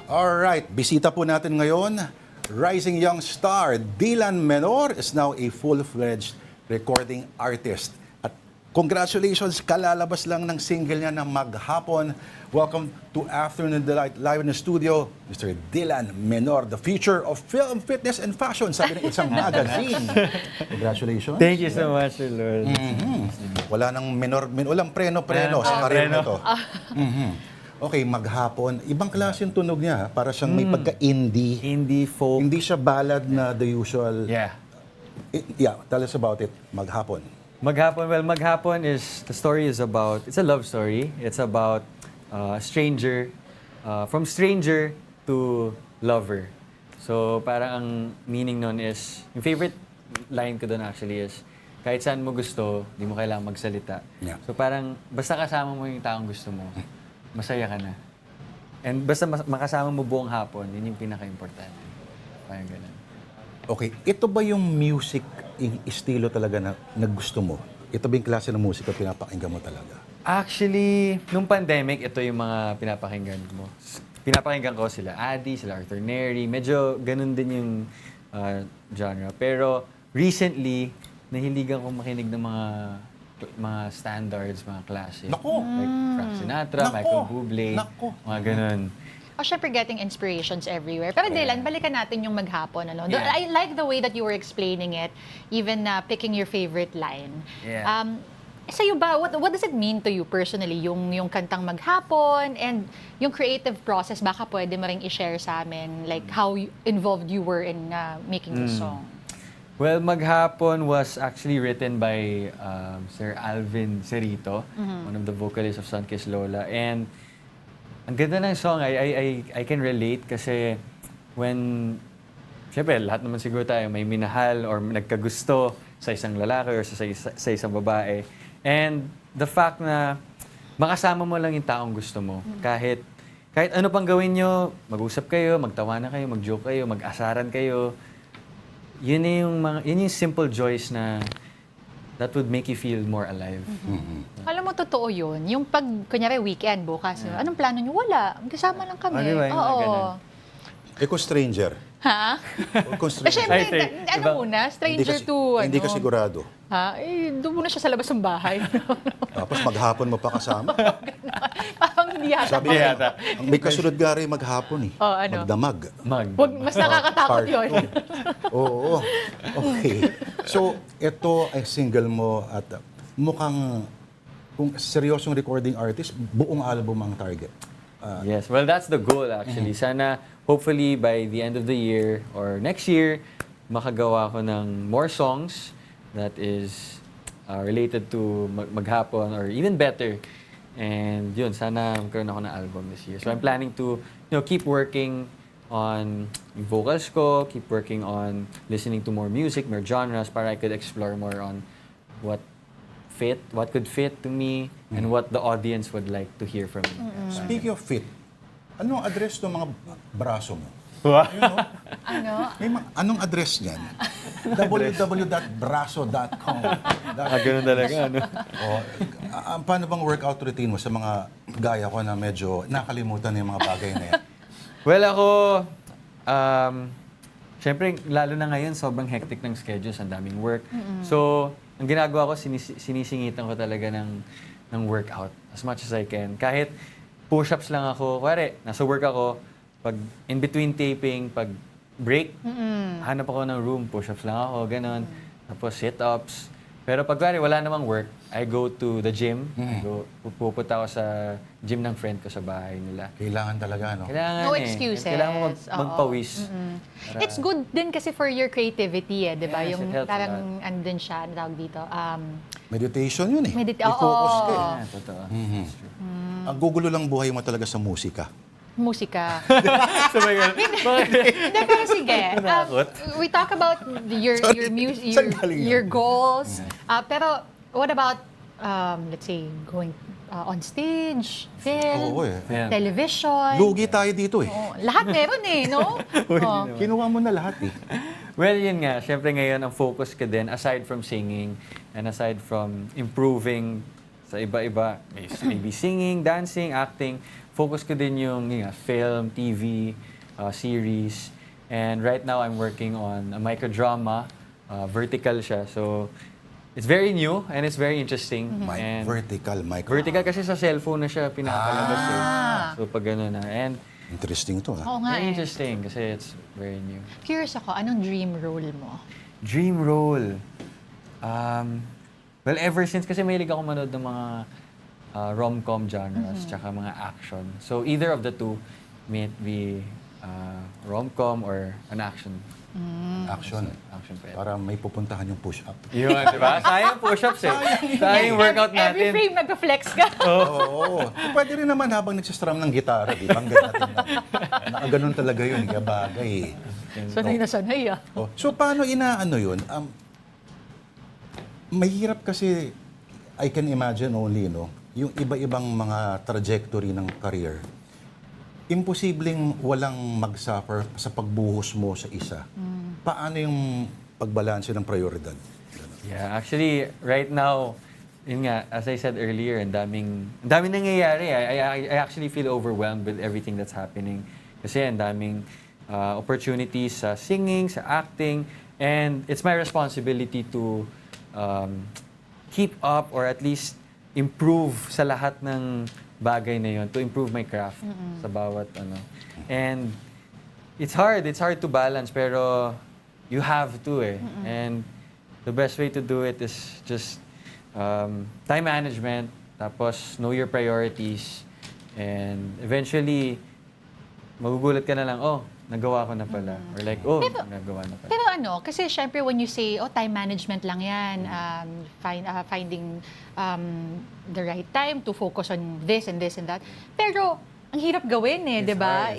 Alright, bisita po natin ngayon, rising young star Dylan Menor is now a full-fledged recording artist at Congratulations, kalalabas lang ng single niya na Maghapon. Welcome to Afternoon Delight live in the studio, Mr. Dylan Menor, the future of film, fitness, and fashion, sabi ng isang magazine. Congratulations. Thank you so much, Sir Lourd. Wala nang walang preno-preno sa karir na to. Okay, Maghapon. Ibang klase yung tunog niya, para siyang may pagka-indie. Indie, folk. Hindi siya ballad na the usual. Yeah. Yeah, tell us about it, Maghapon. Maghapon is, the story is about, it's a love story. It's about stranger, from stranger to lover. So parang ang meaning nun is, yung favorite line ko dun actually is, kahit saan mo gusto, di mo kailangang magsalita. Yeah. So parang, basta kasama mo yung taong gusto mo, masaya ka na. And basta makasama mo buong hapon, yun yung pinaka-importante. Parang ganun. Okay, ito ba yung music, yung estilo talaga na gusto mo? Ito ba yung klase ng musika pinapakinggan mo talaga? Actually, nung pandemic, ito yung mga pinapakinggan mo. Pinapakinggan ko sila Adi, sila Arthur Neri. Medyo ganun din yung genre. Pero recently, nahiligan ko makinig ng mga standards, mga classic. Nako! Like Frank Sinatra, Michael Bublé, mga ganun. O syempre getting inspirations everywhere. Pero Dylan, balikan natin yung Maghapon. Ano? I like the way that you were explaining it, even picking your favorite line. Yeah. Sa'yo ba, what does it mean to you personally, yung kantang Maghapon and yung creative process, baka pwede mo rin i-share sa amin, like how involved you were in making the song? Well, Maghapon was actually written by Sir Alvin Cerito, one of the vocalists of Sunkissed Lola. And ang ganda ng song, I can relate kasi when, syempre, lahat naman siguro tayo may minahal or nagkagusto sa isang lalaki or sa isang babae. And the fact na makasama mo lang yung taong gusto mo. Kahit ano pang gawin nyo, mag-usap kayo, magtawanan kayo, mag-joke kayo, mag-asaran kayo. Yun yung simple joys na that would make you feel more alive. Alam mo, totoo yun. Yung pag, kunyari, weekend, bukas, anong plano nyo? Wala. Magkasama lang kami. Diba, Oo. Eko stranger. Ha? Kung stranger. Siyempre, ano muna? Stranger to, Hindi ka sigurado. Ha? Doon muna siya sa labas ng bahay. Tapos maghapon mo pa kasama. Parang hindi yata. Sabi niya, may kasunod gari maghapon eh. Oh, ano? Magdamag. Wag, mas nakakatakot yun. Oo. Okay. So, ito ay single mo at mukhang, kung seryosong recording artist, buong album ang target. Yes, well, that's the goal actually. Sana, hopefully, by the end of the year or next year, makagawa ko ng more songs that is related to Maghapon or even better. And yun, sana magkaroon ako ng album this year. So I'm planning to keep working on vocals ko, keep working on listening to more music, more genres, para I could explore more on what could fit to me, and what the audience would like to hear from me. Speaking of fit, anong address ng mga braso mo? Ano? Anong address niyan? www.braso.com. Ganun talaga, ano? Paano bang workout routine mo sa mga gaya ko na medyo nakalimutan yung mga bagay na yan? Well, ako, syempre, lalo na ngayon, sobrang hectic ng schedules, ang daming work. So, ang ginagawa ko, sinisingitan ko talaga ng workout as much as I can. Kahit push-ups lang ako, kuwari, nasa work ako, pag in between taping, pag break, hanap ako ng room, push-ups lang ako, ganon. Tapos sit-ups. Pero pag wala namang work, I go to the gym. Pupunta ako sa gym ng friend ko sa bahay nila. Kailangan talaga, no? Kailangan No excuses. Kailangan mo magpawis. It's good din kasi for your creativity, di ba? Yes, Yung it helps parang andun siya, ano tawag dito? Meditation yun eh. May Oo. focus ka eh. Yeah, totoo. Ang gugulo lang buhay mo talaga sa musika. Musika. So, my God. Hindi, pero sige. We talk about your music, your goals. Pero what about, let's say, going on stage, film, television? Lugi tayo dito eh. Lahat meron eh, no? Kinuha mo na lahat eh. Well, yun nga. Siyempre ngayon, ang focus ka din, aside from singing, and aside from improving sa iba-iba, maybe singing, dancing, acting, focus ko din yung film, TV, series. And right now, I'm working on a microdrama. Vertical siya. So, it's very new and it's very interesting. And Vertical mic. vertical kasi sa cellphone na siya pinapalabas eh. So pag gano'n na. And Interesting to, Oo nga very eh. interesting kasi it's very new. Curious ako, anong dream role mo? Dream role. Well, ever since kasi mahilig ako manood ng mga rom-com genres tsaka mga action. So either of the two, may it be rom-com or an action. Action. Action pa yan. Para may pupuntahan yung push-up. Yun, di ba? Sayang push-ups eh. Sayang workout Every natin. frame nag-flex ka. Oo. Pwede rin naman habang nagsistrum ng gitara, di ba? Ang ganda natin. Nakaganon talaga yun, kaya bagay. Sanay na sanay ah. Oh. So paano inaano yun? Mahirap kasi, I can imagine only, no? Yung iba-ibang mga trajectory ng career. Imposibleng walang mag-suffer sa pagbuhos mo sa isa. Paano yung pagbalanse ng prioridad? Yeah, actually, right now, yun nga, as I said earlier, ang daming nangyayari. I actually feel overwhelmed with everything that's happening. Kasi ang daming opportunities sa singing, sa acting, and it's my responsibility to keep up or at least improve sa lahat ng bagay na yun, to improve my craft sa bawat ano. And it's hard to balance, pero you have to eh. And the best way to do it is just time management, tapos know your priorities, and eventually magugulat ka na lang, oh, nagawa ko na pala. Or like, oh, nagawa na pala. Pero ano, kasi syempre when you say, oh, time management lang yan, finding the right time to focus on this and this and that. Pero ang hirap gawin eh, di ba?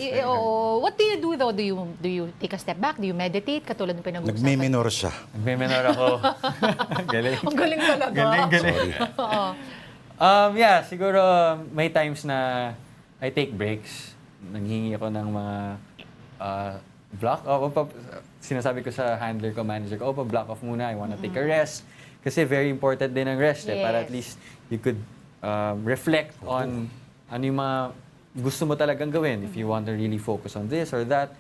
What do you do though? Do you take a step back? Do you meditate? Katulad ng pinag-uusapan. Nagme-menor siya. Nagme-menor ako. Galing. Ang galing talaga. Galing. Oo. Yeah, siguro may times na I take breaks. Nanghingi ako ng mga block off. Sinasabi ko sa handler ko, manager ko, block off muna. I wanna take a rest. Kasi very important din ang rest eh. Para at least you could reflect on ano yung mga gusto mo talagang gawin. If you want to really focus on this or that.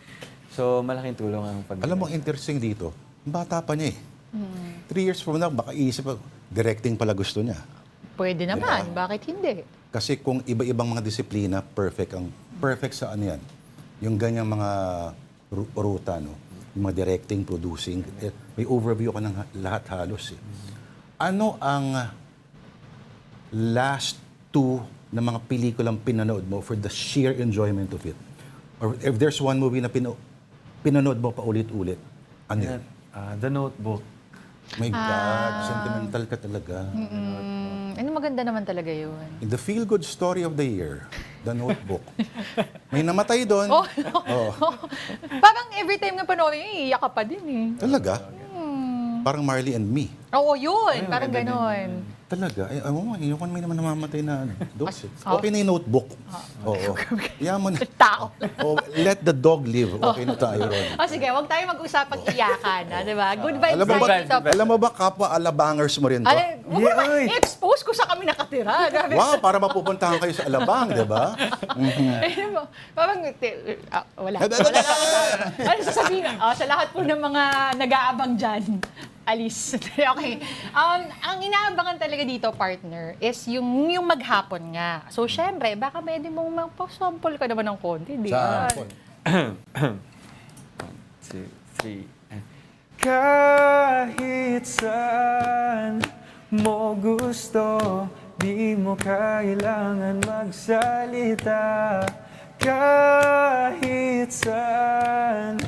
So, malaking tulong ang pag- Alam mo, interesting dito, bata pa niya eh. 3 years from now, baka iisip, directing pala gusto niya. Pwede naman. Bakit hindi? Kasi kung iba-ibang mga disiplina, perfect sa ano yan. Yung ganyang mga ruta, no? Yung mga directing, producing, may overview ka ng lahat halos eh. Ano ang last 2 na mga pelikulang pinanood mo for the sheer enjoyment of it? Or if there's one movie na pinanood mo pa ulit-ulit, ano yun? The Notebook. My God, sentimental ka talaga. Ano maganda naman talaga yun. In the feel-good story of the year, The Notebook. May namatay doon. Parang every time nga panoorin, iiyak ka pa din eh. Talaga? Parang Marley and Me. Oo, yun. Parang ganon. Talaga? Ay, ayoko may naman namamatay na ano. Okay na yung Notebook. Oo. Yaman. Tao. Let the dog live. Okay na tayo ron. Sige, huwag tayo mag-usapang iyakan. Di ba? Good vibes tayo. Alam mo ba, kapwa alabangers mo rin to? I-expose ko sa kami nakatira. Wow, para mapupuntahan kayo sa Alabang, di ba? Parang, wala. Ano sasabihin? Sa lahat po ng mga nag-aabang dyan, alis. Okay. Ang inaabangan talaga dito, partner, is yung maghapon nga. So, syempre, baka pwede mong magpa-sample ka naman ng konti, di ba? Sample. 1, 2, 3. Kahit saan mo gusto, di mo kailangan magsalita. Kahit saan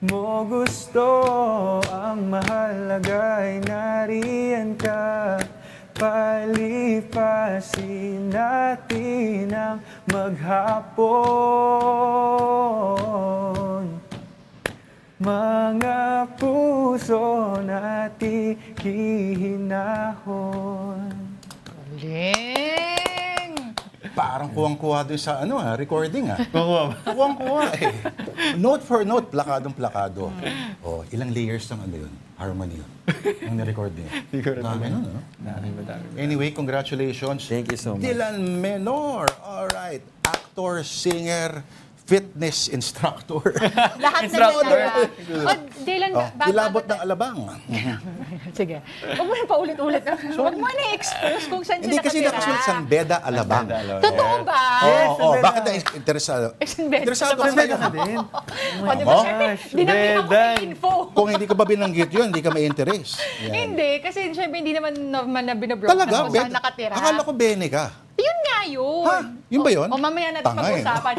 mo gusto, ang mahalaga'y nariyan ka. Palipasin natin ang maghapon. Mga puso natin hihinahon. Galing! Parang kuwang-kuwa doon sa recording Kuwang-kuwa eh. Note for note, plakadong-plakado. Ilang layers ng yun? Harmony yun. Ang nirecord niya. Dami nun, no? Anyway, congratulations. Thank you so much. Dylan Menor. Alright. Actor, singer, fitness instructor. Lahat na yan. Dylan, Kilabot ng alabang. Sige. Huwag mo na paulit-ulit. Huwag mo na i-expose kung saan Hindi siya kasi nakatira. nakasulat San Beda Alabang. Totoo ba? Oo, bakit na interesado? Interesado ka sa'yo. din. O, di ba, syempre, dinabihan ko ng info. Kung hindi ko ba binanggit yun, hindi ka may interest. Hindi, kasi syempre hindi naman na binabroke Talaga? na kung saan nakatira. Akala ko bene ka. Yun nga yun. Ha? Yun ba yun? O mamaya natin Tanga eh. pag-usapan.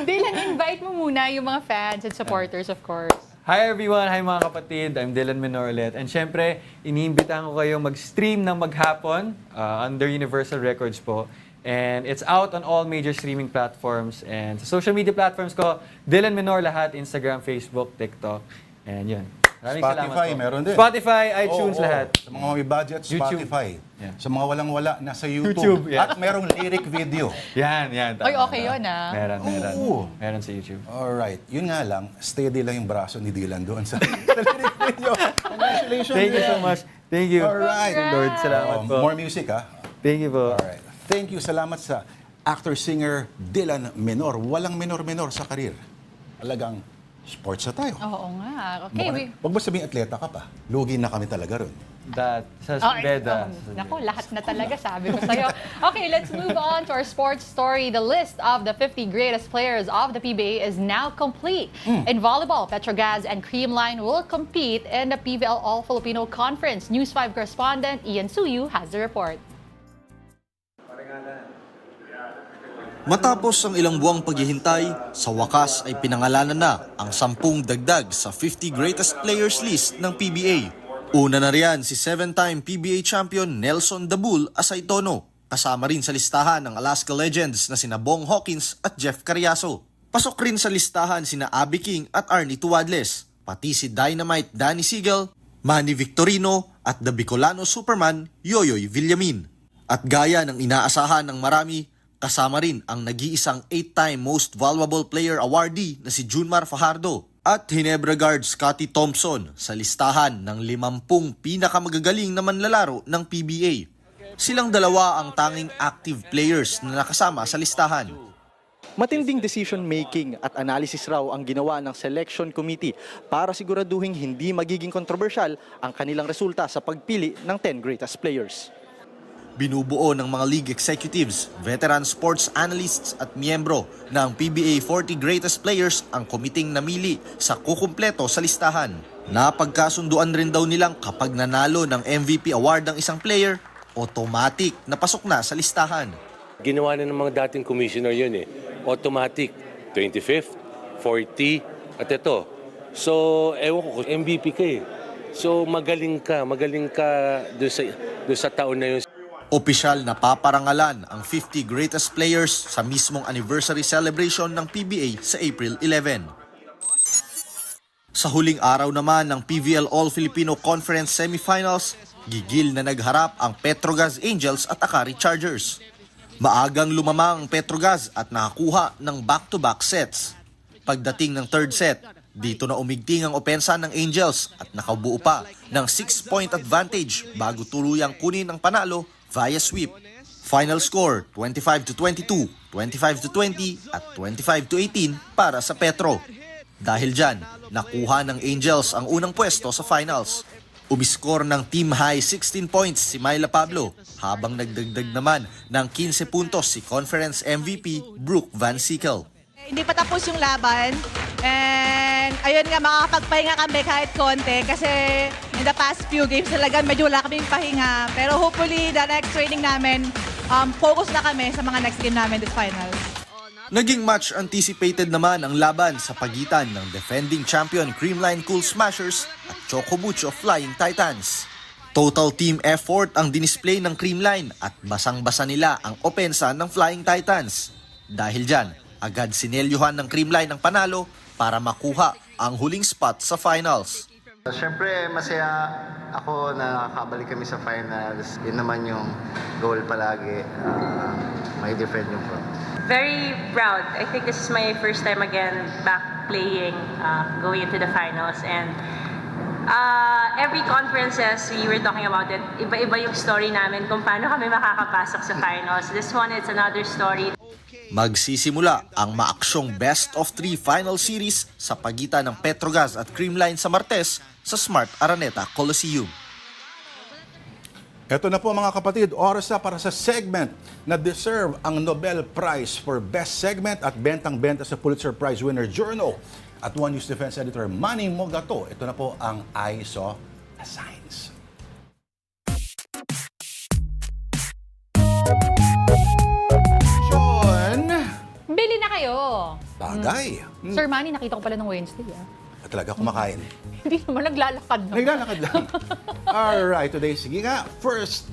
Dylan, invite mo muna yung mga fans and supporters, of course. Hi everyone! Hi mga kapatid! I'm Dylan Menor ulit. And syempre, iniimbitahan ko kayo mag-stream ng maghapon under Universal Records po. And it's out on all major streaming platforms. And sa social media platforms ko, Dylan Menor lahat, Instagram, Facebook, TikTok. And yun. Maraming salamat Spotify, po. meron din. Spotify, iTunes, lahat. Sa mga may budget, YouTube. Spotify. Yeah. Sa mga walang-wala, nasa YouTube. YouTube, yeah. At merong lyric video. Yan. Oy, okay yun ah. Meron. Oo. Meron sa YouTube. Alright. Yun nga lang, steady lang yung braso ni Dylan doon sa lyric video. Congratulations, Thank you so Dylan. much. Thank you. Alright. Lord, salamat po. More music, ha? Thank you po. Alright. Thank you. Salamat sa actor-singer Dylan Menor. Walang menor-menor sa karir. Talagang sports na tayo. Oo nga. Okay. Huwag mo sabihin atleta ka pa. Lugi na kami talaga ron. Sa Beda. Naku, lahat na talaga sabi ko sa'yo. Okay, let's move on to our sports story. The list of the 50 greatest players of the PBA is now complete. In volleyball, Petrogas and Creamline will compete in the PBL All-Filipino Conference. News 5 correspondent Ian Suyu has the report. Matapos ang ilang buwang paghihintay, sa wakas ay pinangalanan na ang 10 dagdag sa 50 greatest players list ng PBA. Una na riyan si 7-time PBA champion Nelson Dabul Asaytono, kasama rin sa listahan ng Alaska Legends na sina Bong Hawkins at Jeff Carriazo. Pasok rin sa listahan sina Abby King at Arnie Tuwadles, pati si Dynamite Danny Siegel, Manny Victorino at the Bicolano Superman Yoyoy Villamin. At gaya ng inaasahan ng marami, kasama rin ang nag-iisang 8-time Most Valuable Player awardee na si Junmar Fajardo at Ginebra guard Scotty Thompson sa listahan ng 50 pinakamagagaling na manlalaro ng PBA. Silang dalawa ang tanging active players na nakasama sa listahan. Matinding decision-making at analysis raw ang ginawa ng selection committee para siguraduhin hindi magiging kontrobersyal ang kanilang resulta sa pagpili ng 10 greatest players. Binubuo ng mga league executives, veteran sports analysts at miyembro ng PBA 40 Greatest Players ang komiting namili sa kukumpleto sa listahan. Napagkasunduan rin daw nilang kapag nanalo ng MVP award ang isang player, automatic na pasok na sa listahan. Ginawa na ng mga dating commissioner yun eh. Automatic, 25th, 40, at ito. So, ewan ko, MVP ka eh. So, magaling ka doon sa taon na yun. Opisyal na paparangalan ang 50 greatest players sa mismong anniversary celebration ng PBA sa April 11. Sa huling araw naman ng PVL All-Filipino Conference Semifinals, gigil na nagharap ang Petrogas Angels at Akari Chargers. Maagang lumamang ang Petrogas at nakakuha ng back-to-back sets. Pagdating ng third set, dito na umigting ang opensa ng Angels at nakabuo pa ng 6-point advantage bago tuluyang kunin ang panalo via sweep. Final score, 25-22, 25-20 at 25-18 para sa Petro. Dahil dyan, nakuha ng Angels ang unang pwesto sa finals. Umiskor ng team high 16 points si Myla Pablo, habang nagdagdag naman ng 15 puntos si conference MVP Brooke Van Sickle. Hindi pa tapos yung laban. And ayun nga, makakapagpahinga kami kahit konti kasi in the past few games talaga medyo wala kaming pahinga. Pero hopefully, the next training namin, focus na kami sa mga next game namin this finals. Naging much anticipated naman ang laban sa pagitan ng defending champion Creamline Cool Smashers at Chocobucho Flying Titans. Total team effort ang dinisplay ng Creamline at basang-basa nila ang opensa ng Flying Titans. Dahil dyan, agad sinelyuhan ng Creamline ang panalo para makuha ang huling spot sa finals. Siyempre, masaya ako na nakakabalik kami sa finals. Yun naman yung goal palagi. May different yung front. Very proud. I think this is my first time again back playing, going into the finals. And every conferences, we were talking about it. Iba-iba yung story namin kung paano kami makakapasok sa finals. This one, it's another story. Magsisimula ang maaksyong Best of 3 Final Series sa pagitan ng Petrogas at Creamline sa Martes sa Smart Araneta Coliseum. Ito na po mga kapatid, oras na para sa segment na deserve ang Nobel Prize for Best Segment at bentang-benta sa Pulitzer Prize winner Journal at One News Defense Editor Manny Mogato. Ito na po ang I Saw a Signs. John! Bili na kayo! Bagay. Sir Manny, nakita ko pala ng Wednesday. Talaga kumakain. Hindi naman naglalakad. No? Naglalakad lang. Alright, today, sige nga. First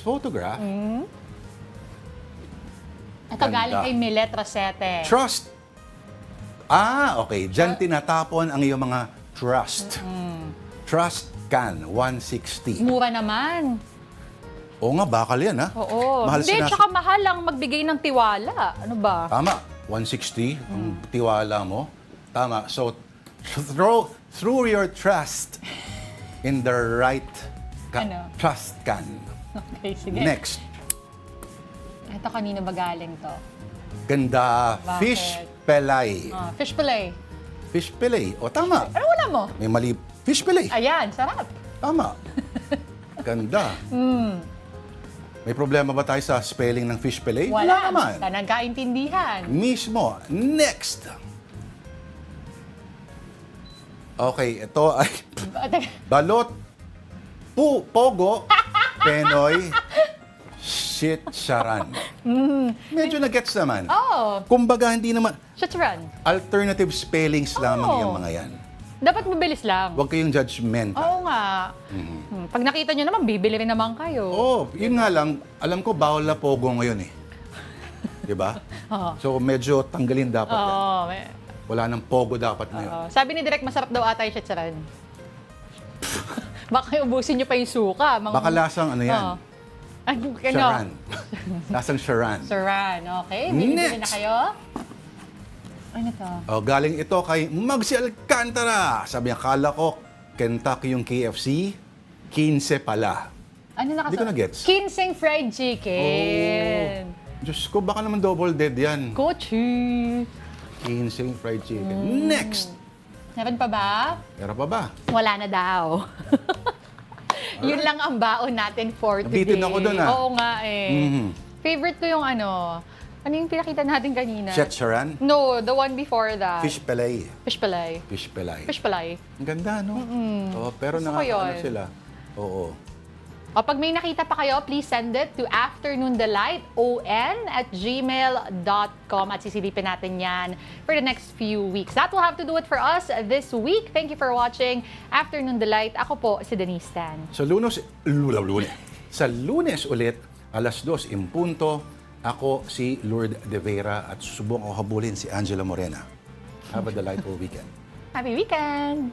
photograph. Ito galing kay Milet Rosete. Trust. Okay. Diyan tinatapon ang iyong mga trust. Trust can, 160. Mura naman. Oo nga, bakal yan, ha? Oo. Mahal Hindi, sinasabi. tsaka mahal ang magbigay ng tiwala. Ano ba? Tama. 160, ang tiwala mo. Tama. So, through your trust in the right trust can. Okay, sige. Next. Ito kanino ba galing to? Ganda. Bakit? Fish pelay. Fish fillet. Fish fillet. O, tama. Ano wala mo? May mali. Fish fillet. Ayan, sarap. Tama. Ganda. May problema ba tayo sa spelling ng fish fillet? Wala naman. Basta nagkaintindihan. Mismo. Next. Okay, ito ay balot, pogo, penoy, shit, sharan. Medyo na-gets naman. Oh. Kumbaga, hindi naman, Shitran. alternative spellings lamang yung mga yan. Dapat mabilis lang. Huwag kayong judgmental. Oo nga. Pag nakita nyo naman, bibili rin naman kayo. Yun nga lang, alam ko bawal na pogo ngayon eh. Diba? So medyo tanggalin dapat yan. Wala nang pogo dapat ngayon. Sabi ni Direk, masarap daw ata yung shitsaran. Baka ubusin nyo pa yung suka. Baka lasang ano yan? Sharan. Lasang sharan. Sharan, okay. Bili-bili na kayo. Ano to? Galing ito kay Magsi Alcantara. Sabi niya, kala ko Kentucky yung KFC, 15 pala. Ano Hindi ko na-gets. Kinseng fried chicken. Diyos ko, baka naman double dead yan. Kochi. 15 fried chicken. Next! Meron pa ba? Meron pa ba? Wala na daw. Yun lang ang baon natin for today. Bitin ako doon, Oo nga eh. Favorite ko yung ano yung pinakita natin kanina? Sharan? No, the one before that. Fish fillet. Fish fillet. Fish fillet. Fish fillet. Ang ganda, no? Pero Gusto ko nakakaano yun. sila. Oo. Pag may nakita pa kayo, please send it to afternoondelighton@gmail.com at sisilipin natin yan for the next few weeks. That will have to do it for us this week. Thank you for watching Afternoon Delight. Ako po si Denise Tan. Sa Lunes ulit, alas 2 in punto, ako si Lourd de Veyra at susubong ako habulin si Angela Morena. Have a delightful weekend. Happy weekend!